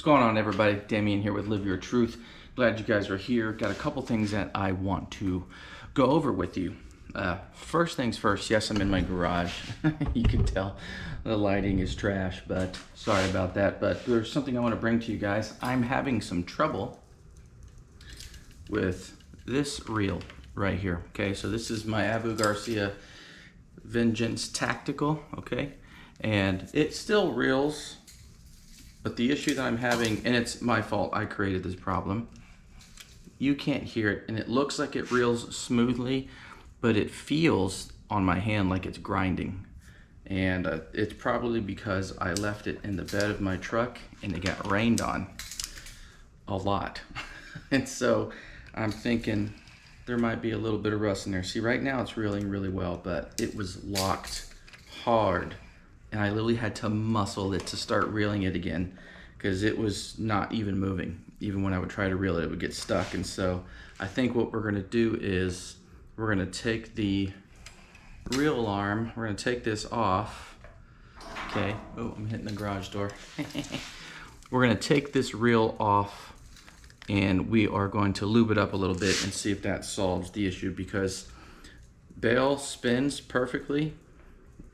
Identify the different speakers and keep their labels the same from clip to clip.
Speaker 1: going on, everybody? Damien here with Live Your Truth. Glad you guys are here. Got a couple things that I want to go over with you. First things first, yes, I'm in my garage. You can tell the lighting is trash, but sorry about that. But there's something I want to bring to you guys. I'm having some trouble with this reel right here. Okay, so this is my Abu Garcia Vengeance Tactical, okay? And it still reels, but the issue that I'm having, and it's my fault, I created this problem. You can't hear it, and it looks like it reels smoothly, but it feels on my hand like it's grinding. And it's probably because I left it in the bed of my truck and it got rained on a lot. And so I'm thinking there might be a little bit of rust in there. See, right now it's reeling really well, but it was locked hard. And I literally had to muscle it to start reeling it again because it was not even moving. Even when I would try to reel it, it would get stuck. And so I think what we're gonna do is we're gonna take the reel arm, we're gonna take this off. Okay, oh, I'm hitting the garage door. We're gonna take this reel off and we are going to lube it up a little bit and see if that solves the issue, because bail spins perfectly,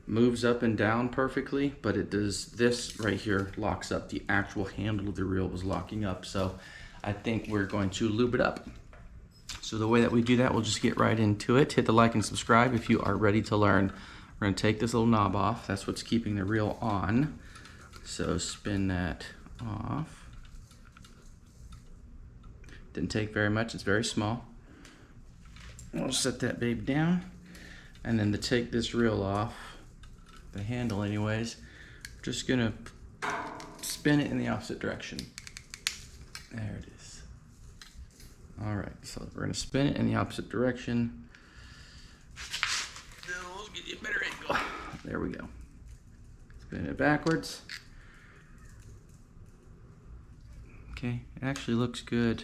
Speaker 1: moves up and down perfectly, but it does this right here, locks up. The actual handle of the reel was locking up. So I think we're going to lube it up. So the way that we do that, we'll just get right into it. Hit the like and subscribe if you are ready to learn. We're gonna take this little knob off. That's what's keeping the reel on. So spin that off. Didn't take very much, it's very small. We'll set that baby down. And then to take this reel off, the handle anyways, just gonna spin it in the opposite direction. There it is. All right, so we're gonna spin it in the opposite direction. We'll get you a better angle. There we go. Spin it backwards. Okay, it actually looks good.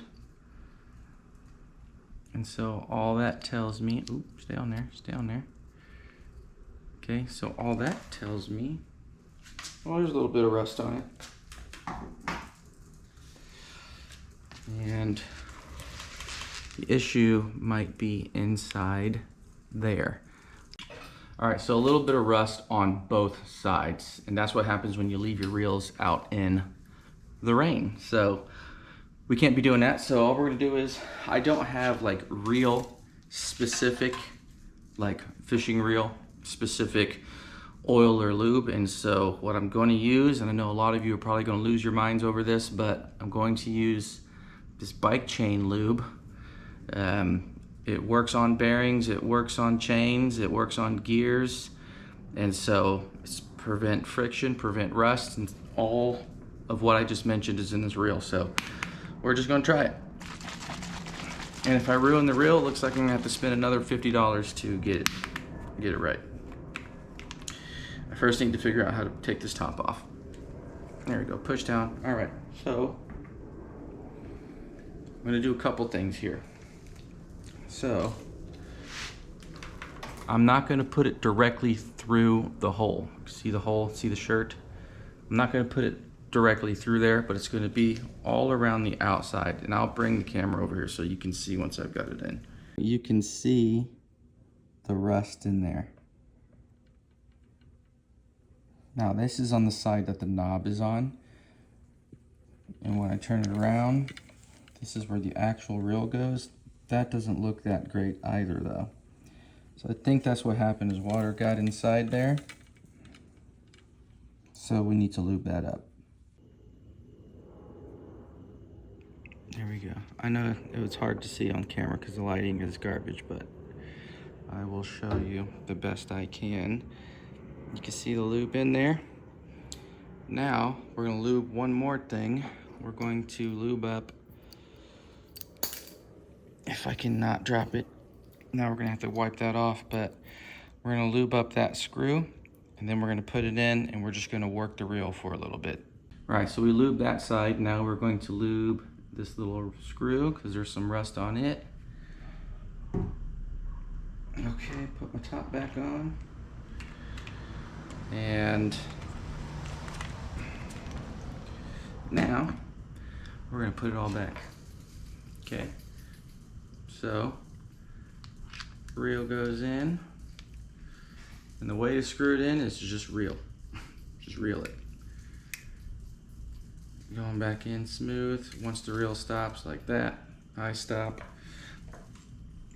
Speaker 1: And so all that tells me, ooh, stay on there, stay on there. Okay, so all that tells me, well, there's a little bit of rust on it. And the issue might be inside there. All right, so a little bit of rust on both sides. And that's what happens when you leave your reels out in the rain. So we can't be doing that. So all we're gonna do is, I don't have like reel specific, like fishing reel specific oil or lube. And so what I'm going to use, and I know a lot of you are probably going to lose your minds over this, but I'm going to use this bike chain lube. It works on bearings, it works on chains, it works on gears. And so it's prevent friction, prevent rust, and all of what I just mentioned is in this reel. So we're just going to try it. And if I ruin the reel, it looks like I'm going to have to spend another $50 to get it right. I first need to figure out how to take this top off. There we go, push down. All right, so I'm gonna do a couple things here. So I'm not gonna put it directly through the hole. See the hole, see the shirt? I'm not gonna put it directly through there, but it's gonna be all around the outside. And I'll bring the camera over here so you can see once I've got it in. You can see the rust in there. Now this is on the side that the knob is on, and when I turn it around, this is where the actual reel goes. That doesn't look that great either though. So I think that's what happened, is water got inside there. So we need to lube that up. There we go. I know it was hard to see on camera because the lighting is garbage, but I will show you the best I can. You can see the lube in there. Now, we're gonna lube one more thing. We're going to lube up, if I can not drop it. Now we're gonna have to wipe that off, but we're gonna lube up that screw, and then we're gonna put it in, and we're just gonna work the reel for a little bit. All right, so we lubed that side. Now we're going to lube this little screw, because there's some rust on it. Okay, put my top back on. And now we're gonna put it all back. Okay, so reel goes in, and the way to screw it in is to just reel it. Going back in smooth. Once the reel stops like that, I stop.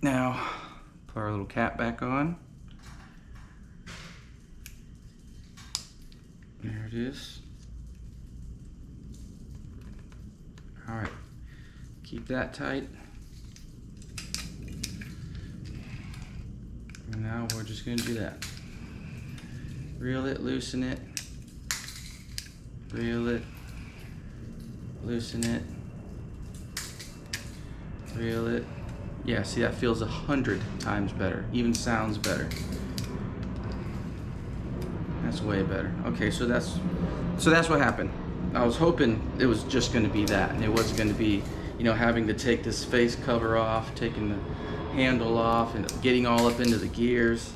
Speaker 1: Now, put our little cap back on. There it is. All right, keep that tight. And now we're just gonna do that. Reel it, loosen it, reel it, loosen it, reel it. Yeah, see, that feels 100 times better, even sounds better. That's way better. Okay, so that's what happened. I was hoping it was just gonna be that, and it wasn't gonna be, you know, having to take this face cover off, taking the handle off, and getting all up into the gears.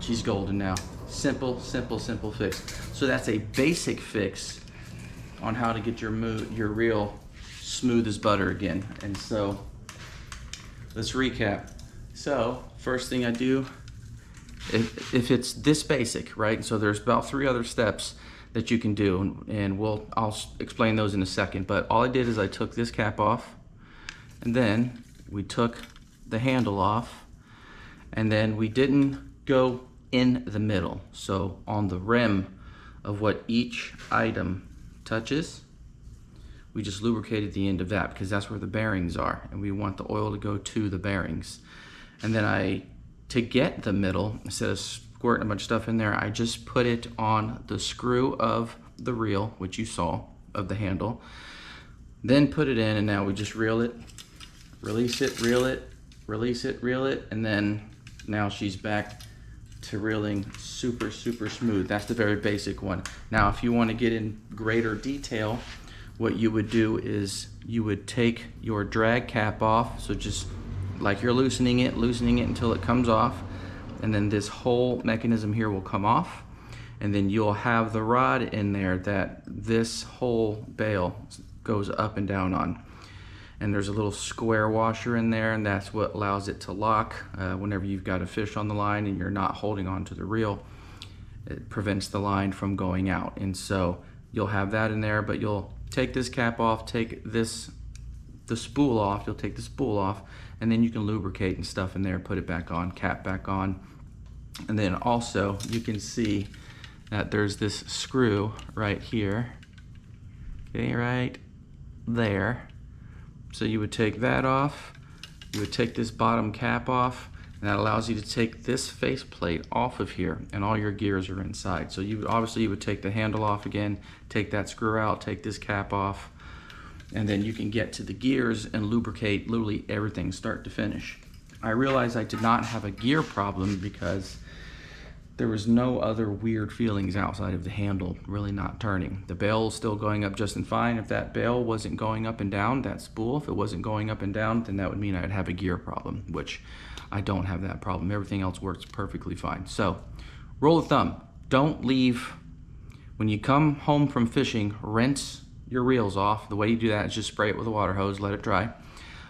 Speaker 1: She's golden now. Simple, simple, simple fix. So that's a basic fix on how to get your reel smooth as butter again. And so let's recap. So first thing I do, if it's this basic, right? So there's about 3 other steps that you can do, and I'll explain those in a second. But all I did is I took this cap off, and then we took the handle off, and then we didn't go in the middle. So on the rim of what each item touches, we just lubricated the end of that because that's where the bearings are, and we want the oil to go to the bearings. And then to get the middle, instead of squirting a bunch of stuff in there, I just put it on the screw of the reel, which you saw, of the handle. Then put it in, and now we just reel it, release it, reel it, release it, reel it, and then now she's back to reeling super, super smooth. That's the very basic one. Now, if you want to get in greater detail, what you would do is you would take your drag cap off, so just like you're loosening it until it comes off, and then this whole mechanism here will come off, and then you'll have the rod in there that this whole bail goes up and down on. And there's a little square washer in there, and that's what allows it to lock whenever you've got a fish on the line and you're not holding on to the reel. It prevents the line from going out. And so you'll have that in there, but you'll take this cap off, take the spool off, you'll take the spool off, and then you can lubricate and stuff in there, put it back on, cap back on. And then also you can see that there's this screw right here, okay, right there. So you would take that off, you would take this bottom cap off, and that allows you to take this face plate off of here, and all your gears are inside. So you would take the handle off again, take that screw out, take this cap off, and then you can get to the gears and lubricate literally everything start to finish. I realized I did not have a gear problem because there was no other weird feelings outside of the handle really not turning. The bail is still going up just fine. If that bail wasn't going up and down, that spool, if it wasn't going up and down, then that would mean I'd have a gear problem, which I don't have that problem. Everything else works perfectly fine. So, rule of thumb, don't leave, when you come home from fishing, rinse your reels off. The way you do that is just spray it with a water hose, let it dry.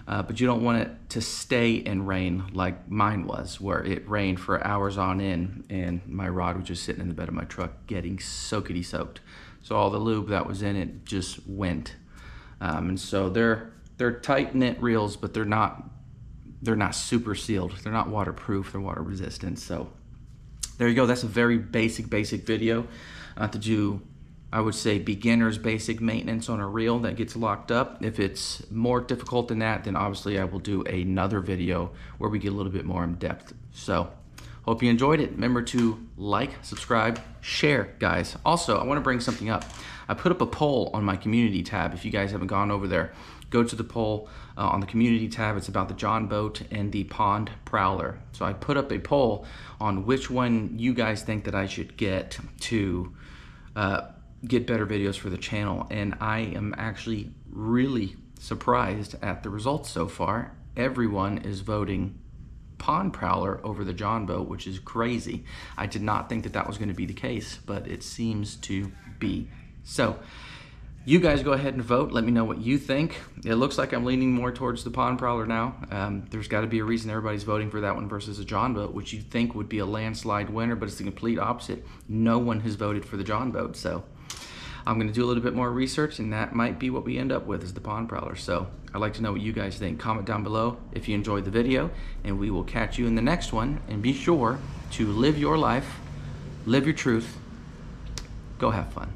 Speaker 1: But you don't want it to stay in rain like mine was, where it rained for hours on end and my rod was just sitting in the bed of my truck getting soakety soaked. So all the lube that was in it just went. And so they're tight knit reels, but they're not super sealed. They're not waterproof, they're water resistant. So there you go. That's a very basic video to do, I would say, beginner's basic maintenance on a reel that gets locked up. If it's more difficult than that, then obviously I will do another video where we get a little bit more in depth. So, hope you enjoyed it. Remember to like, subscribe, share, guys. Also, I want to bring something up. I put up a poll on my community tab. If you guys haven't gone over there, go to the poll on the community tab. It's about the John boat and the pond prowler. So I put up a poll on which one you guys think that I should get to get better videos for the channel, and I am actually really surprised at the results so far. Everyone is voting pond prowler over the John boat, which is crazy. I did not think that that was going to be the case, but it seems to be. So You guys go ahead and vote. Let me know what you think. It looks like I'm leaning more towards the pond prowler now. There's got to be a reason everybody's voting for that one versus a John boat, which you'd think would be a landslide winner, but it's the complete opposite. No one has voted for the John boat, so I'm going to do a little bit more research, and that might be what we end up with is the pond prowler. So I'd like to know what you guys think. Comment down below if you enjoyed the video, and we will catch you in the next one. And be sure to live your life, live your truth, go have fun.